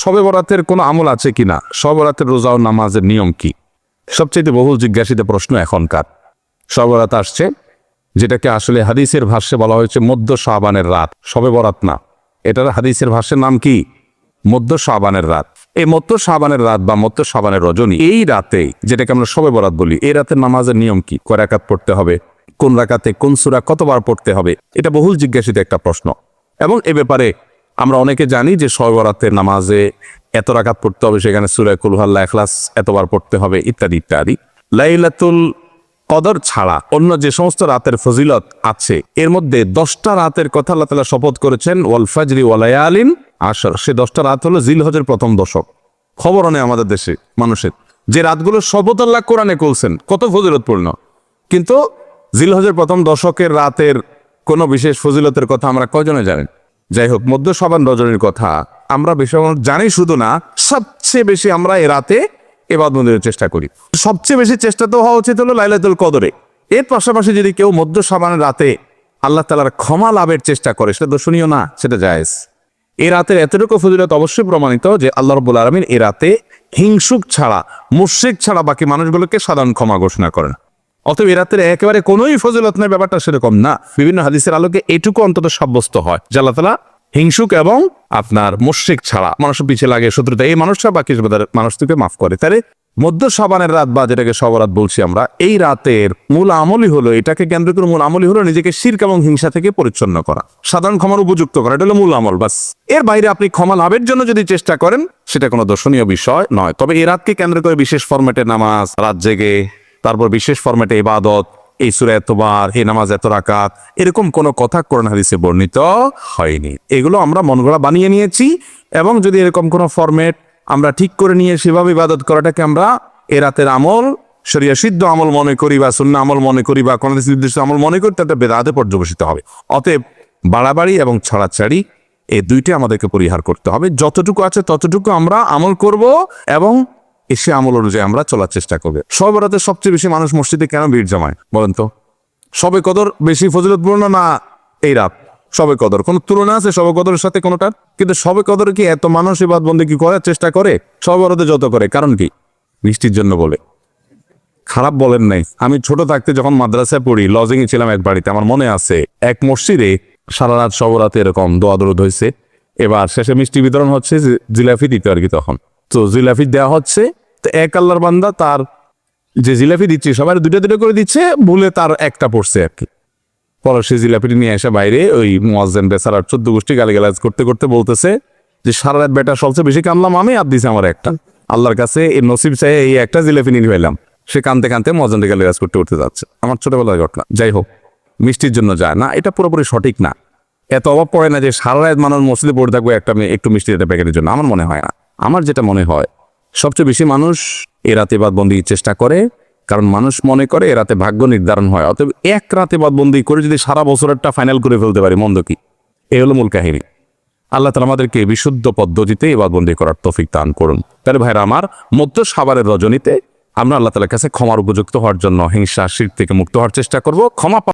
শবে বরাতের কোনো আমল আছে কিনা, শবে বরাতের রোজা ও নামাজের নিয়ম কি? সবচেয়ে বহুল জিজ্ঞাসিত প্রশ্ন এখনকার। শবে বরাত আসছে, যেটাকে আসলে হাদিসের ভাষ্যে বলা হয়েছে মধ্য শাবানের রাত, শবে বরাত না। এটার হাদিসের ভাষ্যের নাম কি? মধ্য শাবানের রাত। এই মধ্য শাবানের রাত বা মধ্য শাবানের রজনী, এই রাতে যেটাকে আমরা শবে বরাত বলি, এই রাতের নামাজের নিয়ম কি? কয় রাকাত পড়তে হবে, কোন রাকাতে কোন সূরা কতবার পড়তে হবে, এটা বহুল জিজ্ঞাসিত একটা প্রশ্ন। এবং এ ব্যাপারে আমরা অনেকে জানি যে শবে বরাতের নামাজে এত রাকাত পড়তে হবে, সেখানে সূরা কুল হুয়াল্লাহু ইখলাস এতবার পড়তে হবে, ইত্যাদি ইত্যাদি। লাইলাতুল কদর ছাড়া অন্য যে সমস্ত রাতের ফজিলত আছে, এর মধ্যে 10টা রাতের কথা আল্লাহ তাআলা শপথ করেছেন, ওয়াল ফাজরি ওয়া লায়ালিন আশর। সে 10টা রাত হলো জিলহজের প্রথম দশক। খবর নেই আমাদের দেশে মানুষের যে রাতগুলো শপথ আল্লাহ কোরআনে করছেন, কত ফজিলতপূর্ণ, কিন্তু জিলহজের প্রথম দশকের রাতের কোনো বিশেষ ফজিলতের কথা আমরা কয়জনে জানেন? যাই হোক, মধ্য শাবান রজনীর কথা আমরা বেশি জানি শুধু না, সবচেয়ে বেশি আমরা এ রাতে ইবাদতের চেষ্টা করি। সবচেয়ে বেশি চেষ্টা তো হওয়া উচিত হলো লাইলাতুল কদরে। এর পাশাপাশি যদি কেউ মধ্য শাবানের রাতে আল্লাহ তাআলার ক্ষমা লাভের চেষ্টা করে, সেটা দর্শনীয় না, সেটা জায়েজ। এই রাতের এতটুকু ফজিলত অবশ্যই প্রমাণিত যে আল্লাহ রাব্বুল আলামিন এই রাতে হিংসুক ছাড়া, মুশরিক ছাড়া বাকি মানুষগুলোকে সাধারণ ক্ষমা ঘোষণা করেন। অতএব এই রাতের একেবারে কোনোই ফজিলত নেই, ব্যাপারটা সেরকম না। বিভিন্ন হাদিসের আলোকে এটুকু অন্তত সাব্যস্ত হয় যে আল্লাহ তাআলা হিংসুক এবং আপনার মুশরিক ছাড়া, মানুষের পিছিয়ে লাগে শত্রুতা, এই মানুষরা বাকি মানুষকে মাফ করে। তাহলে মধ্য শাবানের রাত বা যেটাকে শবে বরাত বলছি আমরা, এই রাতের মূল আমলই হলো, এটাকে কেন্দ্র করে মূল আমলই হলো নিজেকে শিরক এবং হিংসা থেকে পরিচ্ছন্ন করা, সাধারণ ক্ষমার উপযুক্ত করা। এটা হলো মূল আমল, বাস। এর বাইরে আপনি ক্ষমা লাভের জন্য যদি চেষ্টা করেন, সেটা কোনো দর্শনীয় বিষয় নয়। তবে এই রাতকে কেন্দ্র করে বিশেষ ফরম্যাটে নামাজ, রাত জেগে, তারপর বিশেষ ফরম্যাটে ইবাদত, এই সূরা এতবার, এই নামাজ এত রাকাত, এরকম কোনো কথা কোরআন হাদিসে বর্ণিত হয়নি। এগুলো আমরা মন গড়া বানিয়ে নিয়েছি। এবং যদি এরকম কোনো ফরম্যাট আমরা ঠিক করে নিয়ে সেভাবে ইবাদত করাটাকে আমরা এ রাতের আমল, শরিয়া সিদ্ধ আমল মনে করি বা সুন্নাহ আমল মনে করি বা কোন নির্দিষ্ট আমল মনে করি, তাতে বেদাতে পর্যবসিত হবে। অতএব বাড়াবাড়ি এবং ছাড়াছাড়ি এই দুইটি আমাদেরকে পরিহার করতে হবে। যতটুকু আছে ততটুকু আমরা আমল করব এবং এসে আমল অনুযায়ী আমরা চলার চেষ্টা করবে। শবে বরাতে সবচেয়ে বেশি মানুষ মসজিদে কেন ভিড় জমায় বলেন তো? শবে কদর বেশি ফজিলতপূর্ণ না এই রাত? শবে কদর কোনো তুলনা আছে শবে কদরের সাথে কোনোটার? কিন্তু শবে কদরে কি এত মানুষ ইবাদত বন্দেগী করার চেষ্টা করে শবে বরাতে যত করে? কারণ কি? বৃষ্টির জন্য বলে। খারাপ বলেন নাই। আমি ছোট থাকতে যখন মাদ্রাসায় পড়ি, লজিংয়ে ছিলাম এক বাড়িতে, আমার মনে আছে এক মসজিদে সারা রাত শবে বরাতে এরকম দোয়া দরুদ হয়েছে। এবার শেষে মিষ্টি বিতরণ হচ্ছে, জিলাপি দিতে আর কি। তখন তো জিলাপি দেওয়া হচ্ছে, তো এক আল্লাহর বান্দা তার যে জিলাপি দিচ্ছে সবাই দুটো দুটো করে দিচ্ছে, ভুলে তার একটা পড়ছে আর কি। পরে সে জিলাপিটি নিয়ে এসে বাইরে ওই মুয়াজ্জিন বেচারার 14 গোষ্ঠী গালিগালাজ করতে করতে বলতেছে যে সারা রাত বেটা সবচেয়ে বেশি কানলাম আমি, আর দিছে আমার একটা। আল্লাহর কাছে এই নসিব চাই এই একটা জিলাপি নিয়ে ফেলাম। সে কানতে কানতে মুয়াজ্জিনকে গালিগালাজ করতে করতে যাচ্ছে। আমার ছোটবেলার ঘটনা। যাই হোক, মিষ্টির জন্য যায় না, এটা পুরোপুরি সঠিক না। এত অভাব পড়ে না যে সারা রাত মানুষ মসজিদে পড়ে থাকবে একটা একটু মিষ্টি দিতে প্যাকেটের জন্য, আমার মনে হয় না। আমার যেটা মনে হয়, সবচেয়ে বেশি মানুষ এ রাতে ইবাদতবন্দির চেষ্টা করে, কারণ মানুষ মনে করে এ রাতে ভাগ্য নির্ধারণ হয়। অতএব এক রাতে ইবাদতবন্দি করে যদি সারা বছরেরটা ফাইনাল করে ফেলতে পারি, মন্দ কি? এই হলো মূল কাহিনী। আল্লাহ তাআলা আমাদেরকে বিশুদ্ধ পদ্ধতিতে ইবাদতবন্দি করার তৌফিক দান করুন। তাহলে ভাইরা আমার, মধ্য শাবানের রজনীতে আমরা আল্লাহ তাআলার কাছে ক্ষমার উপযুক্ত হওয়ার জন্য হিংসা, শিরক থেকে মুক্ত হওয়ার চেষ্টা করব। ক্ষমা